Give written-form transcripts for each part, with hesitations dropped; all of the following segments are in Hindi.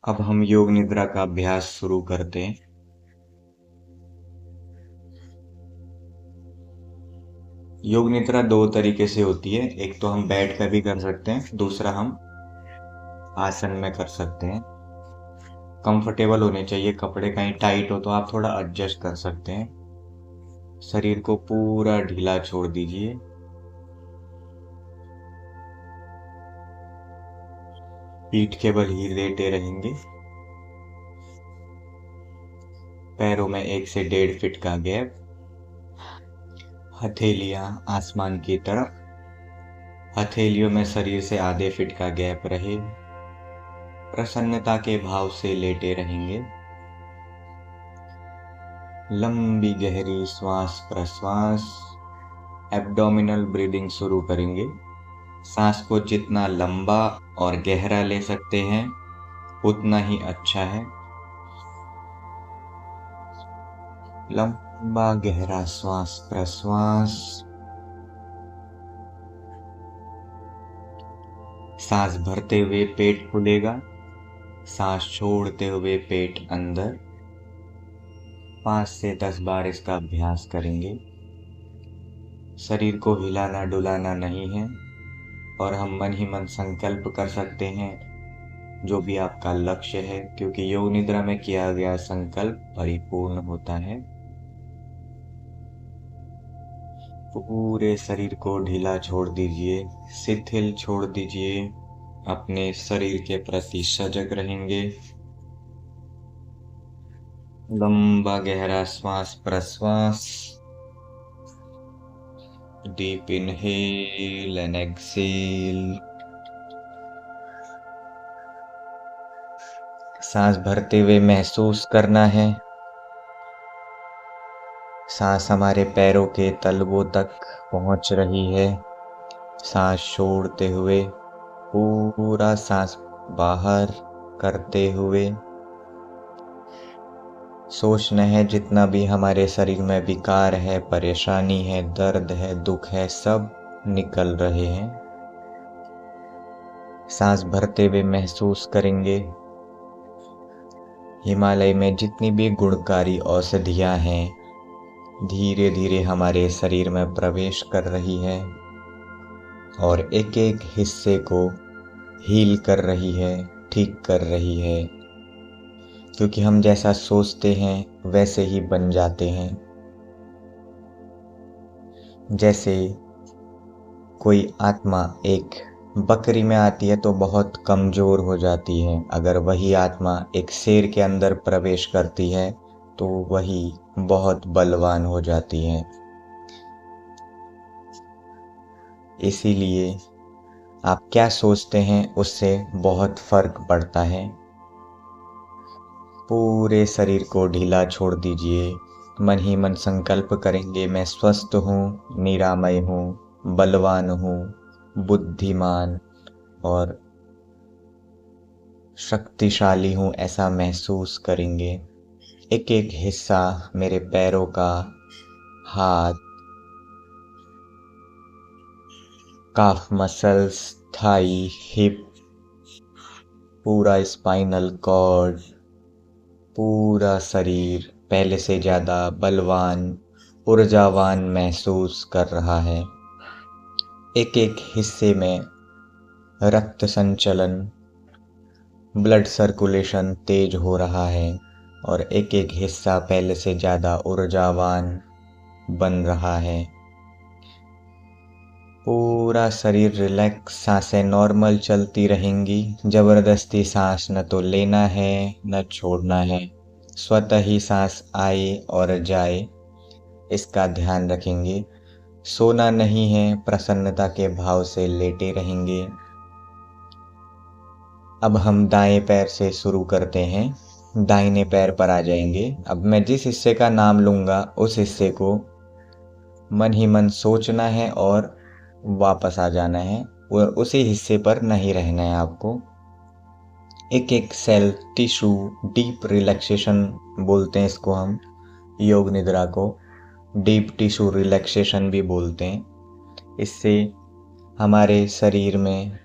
अब हम योग निद्रा का अभ्यास शुरू करते हैं। योग निद्रा दो तरीके से होती है, एक तो हम बैठ कर भी कर सकते हैं, दूसरा हम आसन में कर सकते हैं। कंफर्टेबल होने चाहिए, कपड़े कहीं टाइट हो तो आप थोड़ा एडजस्ट कर सकते हैं। शरीर को पूरा ढीला छोड़ दीजिए। पीठ के बल ही लेटे रहेंगे। पैरों में 1 से 1.5 फीट का गैप। हथेलियां आसमान की तरफ। हथेलियों में शरीर से आधे फीट का गैप रहे। प्रसन्नता के भाव से लेटे रहेंगे। लंबी गहरी श्वास प्रश्वास, एब्डोमिनल ब्रीदिंग शुरू करेंगे। सांस को जितना लंबा और गहरा ले सकते हैं उतना ही अच्छा है। लंबा गहरा श्वास प्रश्वास। सांस भरते हुए पेट खुलेगा, सांस छोड़ते हुए पेट अंदर। 5 से 10 बार इसका अभ्यास करेंगे। शरीर को हिलाना डुलाना नहीं है और हम मन ही मन संकल्प कर सकते हैं जो भी आपका लक्ष्य है, क्योंकि योग निद्रा में किया गया संकल्प परिपूर्ण होता है। पूरे शरीर को ढीला छोड़ दीजिए, शिथिल छोड़ दीजिए। अपने शरीर के प्रति सजग रहेंगे। लंबा गहरा श्वास प्रश्वास। Deep inhale and exhale. सांस भरते हुए महसूस करना है सांस हमारे पैरों के तलवों तक पहुंच रही है। सांस छोड़ते हुए पूरा सांस बाहर करते हुए सोचना है जितना भी हमारे शरीर में विकार है, परेशानी है, दर्द है, दुख है, सब निकल रहे हैं। सांस भरते हुए महसूस करेंगे हिमालय में जितनी भी गुणकारी औषधियां हैं धीरे धीरे हमारे शरीर में प्रवेश कर रही है और एक एक हिस्से को हील कर रही है, ठीक कर रही है। क्योंकि हम जैसा सोचते हैं वैसे ही बन जाते हैं। जैसे कोई आत्मा एक बकरी में आती है तो बहुत कमजोर हो जाती है, अगर वही आत्मा एक शेर के अंदर प्रवेश करती है तो वही बहुत बलवान हो जाती है। इसीलिए आप क्या सोचते हैं उससे बहुत फर्क पड़ता है। पूरे शरीर को ढीला छोड़ दीजिए। मन ही मन संकल्प करेंगे, मैं स्वस्थ हूँ, निरामय हूँ, बलवान हूँ, बुद्धिमान और शक्तिशाली हूँ, ऐसा महसूस करेंगे। एक एक हिस्सा मेरे पैरों का, हाथ, काफ मसल्स, थाई, हिप, पूरा स्पाइनल कॉर्ड, पूरा शरीर पहले से ज़्यादा बलवान, ऊर्जावान महसूस कर रहा है। एक एक हिस्से में रक्त संचलन, ब्लड सर्कुलेशन तेज हो रहा है और एक एक हिस्सा पहले से ज़्यादा ऊर्जावान बन रहा है। पूरा शरीर रिलैक्स, सांसें नॉर्मल चलती रहेंगी। जबरदस्ती सांस न तो लेना है न छोड़ना है, स्वतः ही सांस आए और जाए, इसका ध्यान रखेंगे। सोना नहीं है, प्रसन्नता के भाव से लेटे रहेंगे। अब हम दाएं पैर से शुरू करते हैं। दाहिने पैर पर आ जाएंगे। अब मैं जिस हिस्से का नाम लूंगा उस हिस्से को मन ही मन सोचना है और वापस आ जाना है और उसी हिस्से पर नहीं रहना है आपको। एक एक सेल टिश्यू डीप रिलैक्सेशन बोलते हैं इसको हम, योग निद्रा को डीप टिश्यू रिलैक्सेशन भी बोलते हैं। इससे हमारे शरीर में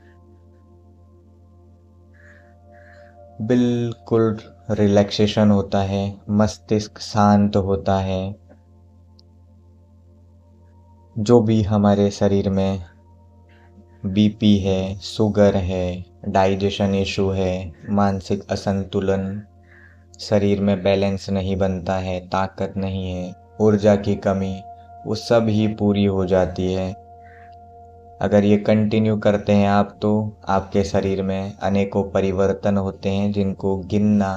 बिल्कुल रिलैक्सेशन होता है, मस्तिष्क शांत होता है। जो भी हमारे शरीर में बीपी है, शुगर है, डाइजेशन इशू है, मानसिक असंतुलन, शरीर में बैलेंस नहीं बनता है, ताकत नहीं है, ऊर्जा की कमी, वो सब ही पूरी हो जाती है। अगर ये कंटिन्यू करते हैं आप तो आपके शरीर में अनेकों परिवर्तन होते हैं जिनको गिनना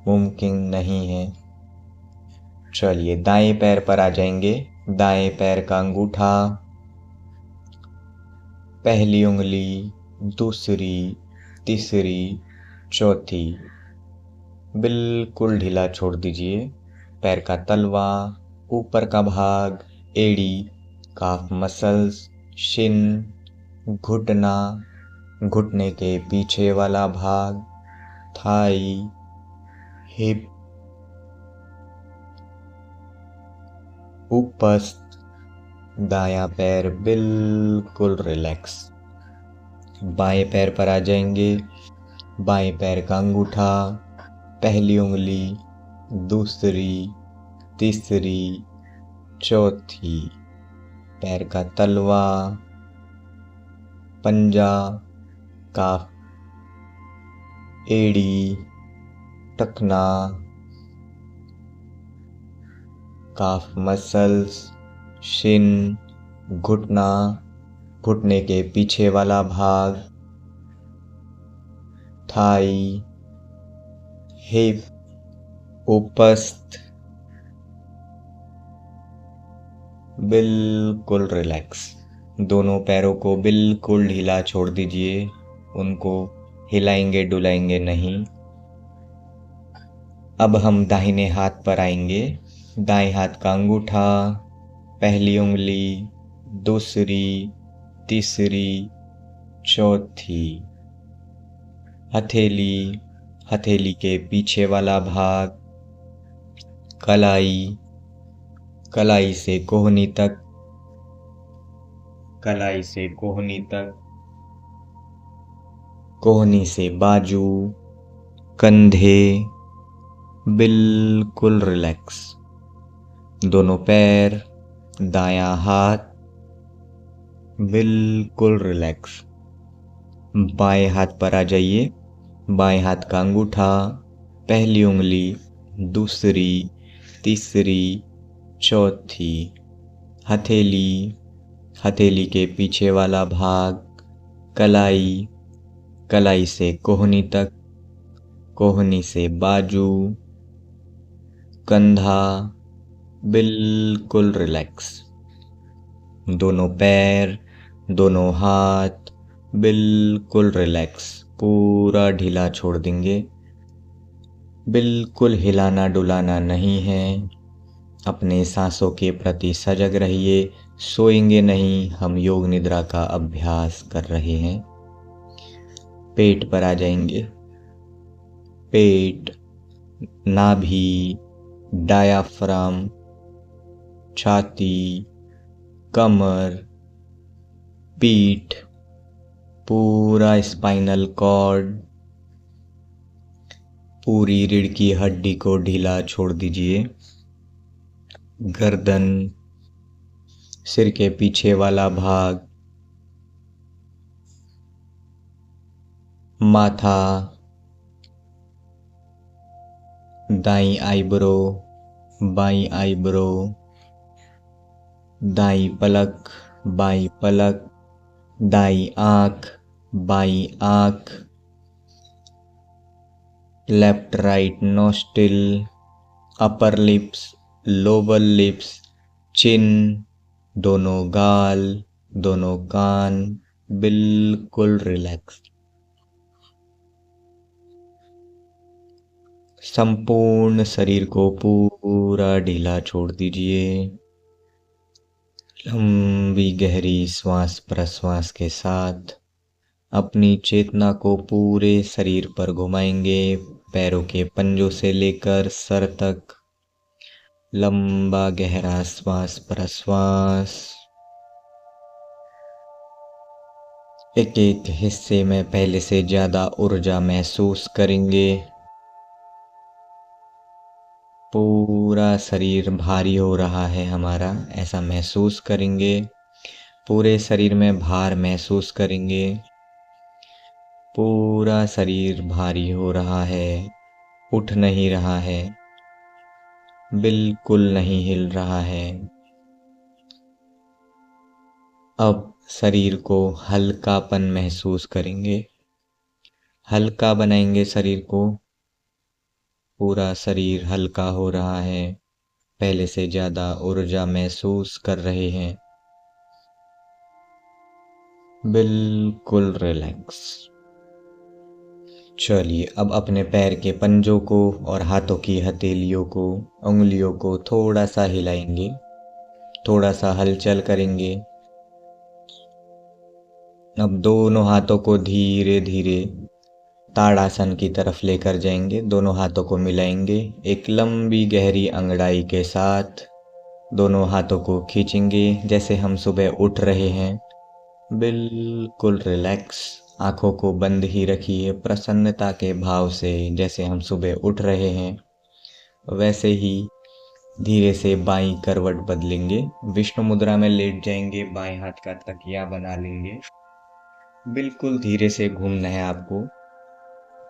मुमकिन नहीं है। चलिए दाएं पैर पर आ जाएंगे। दाएं पैर का अंगूठा, पहली उंगली, दूसरी, तीसरी, चौथी बिल्कुल ढीला छोड़ दीजिए। पैर का तलवा, ऊपर का भाग, एड़ी, काफ मसल्स, शिन, घुटना, घुटने के पीछे वाला भाग, थाई, हिप, उपस्थ। दायां पैर बिल्कुल रिलैक्स। बाएं पैर पर आ जाएंगे। बाएं पैर का अंगूठा, पहली उंगली, दूसरी, तीसरी, चौथी, पैर का तलवा, पंजा, काफ, एड़ी, टखना, काफ मसल्स, शिन, घुटना, घुटने के पीछे वाला भाग, थाई, हिप, उपस्थ। बिल्कुल रिलैक्स। दोनों पैरों को बिल्कुल ढीला छोड़ दीजिए, उनको हिलाएंगे डुलाएंगे नहीं। अब हम दाहिने हाथ पर आएंगे। दाएं हाथ का अंगूठा, पहली उंगली, दूसरी, तीसरी, चौथी, हथेली, हथेली के पीछे वाला भाग, कलाई, कलाई से कोहनी तक, कलाई से कोहनी तक, कोहनी से बाजू, कंधे, बिल्कुल रिलैक्स। दोनों पैर, दायां हाथ बिल्कुल रिलैक्स। बाएं हाथ पर आ जाइए। बाएं हाथ का अंगूठा, पहली उंगली, दूसरी, तीसरी, चौथी, हथेली, हथेली के पीछे वाला भाग, कलाई, कलाई से कोहनी तक, कोहनी से बाजू, कंधा, बिल्कुल रिलैक्स। दोनों पैर, दोनों हाथ बिल्कुल रिलैक्स, पूरा ढीला छोड़ देंगे। बिल्कुल हिलाना डुलाना नहीं है। अपने सांसों के प्रति सजग रहिए। सोएंगे नहीं, हम योग निद्रा का अभ्यास कर रहे हैं। पेट पर आ जाएंगे। पेट, नाभि, डायाफ्राम, छाती, कमर, पीठ, पूरा स्पाइनल कॉर्ड, पूरी रीढ़ की हड्डी को ढीला छोड़ दीजिए। गर्दन, सिर के पीछे वाला भाग, माथा, दाईं आईब्रो, बाईं आईब्रो, दाईं पलक, बाईं पलक, दाईं आंख, बाईं आंख, left right nostril, upper lips, lower lips, chin, दोनों गाल, दोनों कान बिल्कुल रिलैक्स। संपूर्ण शरीर को पूरा ढीला छोड़ दीजिए। लंबी गहरी श्वास प्रश्वास के साथ अपनी चेतना को पूरे शरीर पर घुमाएंगे। पैरों के पंजों से लेकर सर तक लंबा गहरा श्वास प्रश्वास। एक एक हिस्से में पहले से ज़्यादा ऊर्जा महसूस करेंगे। पूरा शरीर भारी हो रहा है हमारा, ऐसा महसूस करेंगे। पूरे शरीर में भार महसूस करेंगे। पूरा शरीर भारी हो रहा है, उठ नहीं रहा है, बिल्कुल नहीं हिल रहा है। अब शरीर को हल्कापन महसूस करेंगे। हल्का बनाएंगे शरीर को। पूरा शरीर हल्का हो रहा है, पहले से ज़्यादा ऊर्जा महसूस कर रहे हैं। बिल्कुल रिलैक्स। चलिए अब अपने पैर के पंजों को और हाथों की हथेलियों को, उंगलियों को थोड़ा सा हिलाएंगे, थोड़ा सा हलचल करेंगे। अब दोनों हाथों को धीरे धीरे ताड़ासन की तरफ लेकर जाएंगे। दोनों हाथों को मिलाएंगे एक लंबी गहरी अंगड़ाई के साथ। दोनों हाथों को खींचेंगे जैसे हम सुबह उठ रहे हैं। बिल्कुल रिलैक्स। आंखों को बंद ही रखिए प्रसन्नता के भाव से, जैसे हम सुबह उठ रहे हैं। वैसे ही धीरे से बाईं करवट बदलेंगे। विष्णु मुद्रा में लेट जाएंगे, बाएं हाथ का तकिया बना लेंगे। बिल्कुल धीरे से घूमना है आपको,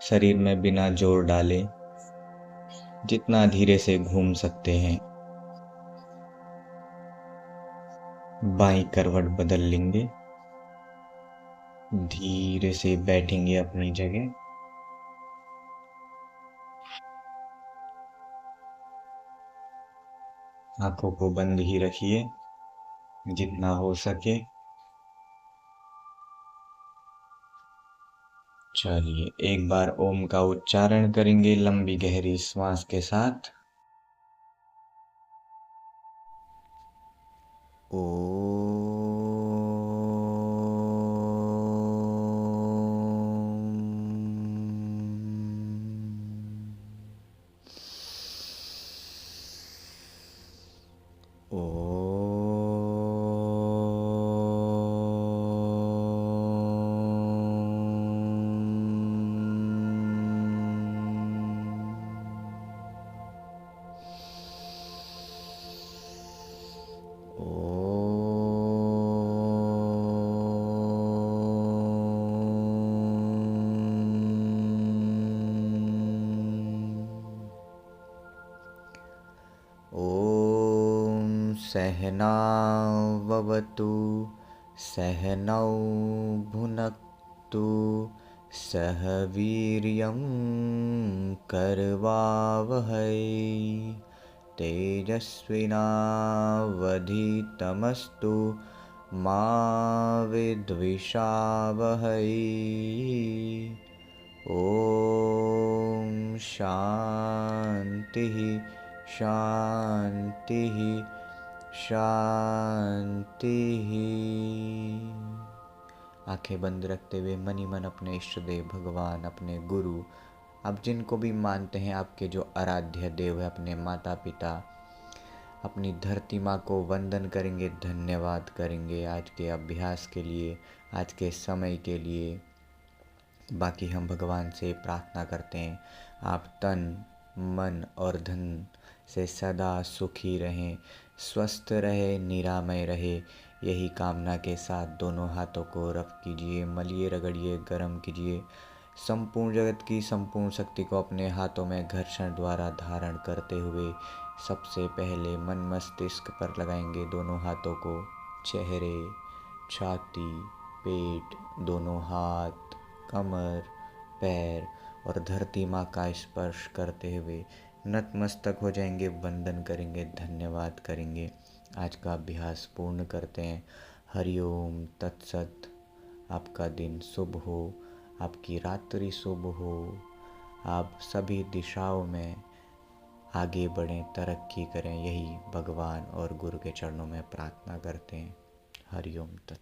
शरीर में बिना जोर डाले, जितना धीरे से घूम सकते हैं। बाईं करवट बदल लेंगे। धीरे से बैठेंगे अपनी जगह। आंखों को बंद ही रखिए जितना हो सके। चलिए एक बार ओम का उच्चारण करेंगे लंबी गहरी श्वास के साथ। सहनाववतु सहनौ भुनक्तु सह वीर्यं करवावहै तेजस्विनावधीतमस्तु मा विद्विषावहै। ॐ शान्तिः शान्तिः शांति। आंखें बंद रखते हुए मन ही मन अपने इष्ट देव भगवान, अपने गुरु, आप जिनको भी मानते हैं, आपके जो आराध्य देव है, अपने माता पिता, अपनी धरती माँ को वंदन करेंगे, धन्यवाद करेंगे आज के अभ्यास के लिए, आज के समय के लिए। बाकी हम भगवान से प्रार्थना करते हैं आप तन मन और धन से सदा सुखी रहें, स्वस्थ रहे, निरामय रहे। यही कामना के साथ दोनों हाथों को रफ कीजिए, मलिए, रगड़िए, गर्म कीजिए। संपूर्ण जगत की संपूर्ण शक्ति को अपने हाथों में घर्षण द्वारा धारण करते हुए सबसे पहले मन मस्तिष्क पर लगाएंगे दोनों हाथों को। चेहरे, छाती, पेट, दोनों हाथ, कमर, पैर और धरती माँ का स्पर्श करते हुए नतमस्तक हो जाएंगे, वंदन करेंगे, धन्यवाद करेंगे। आज का अभ्यास पूर्ण करते हैं। हरिओम तत्सत। आपका दिन शुभ हो, आपकी रात्रि शुभ हो, आप सभी दिशाओं में आगे बढ़ें, तरक्की करें, यही भगवान और गुरु के चरणों में प्रार्थना करते हैं। हरिओम तत्सत।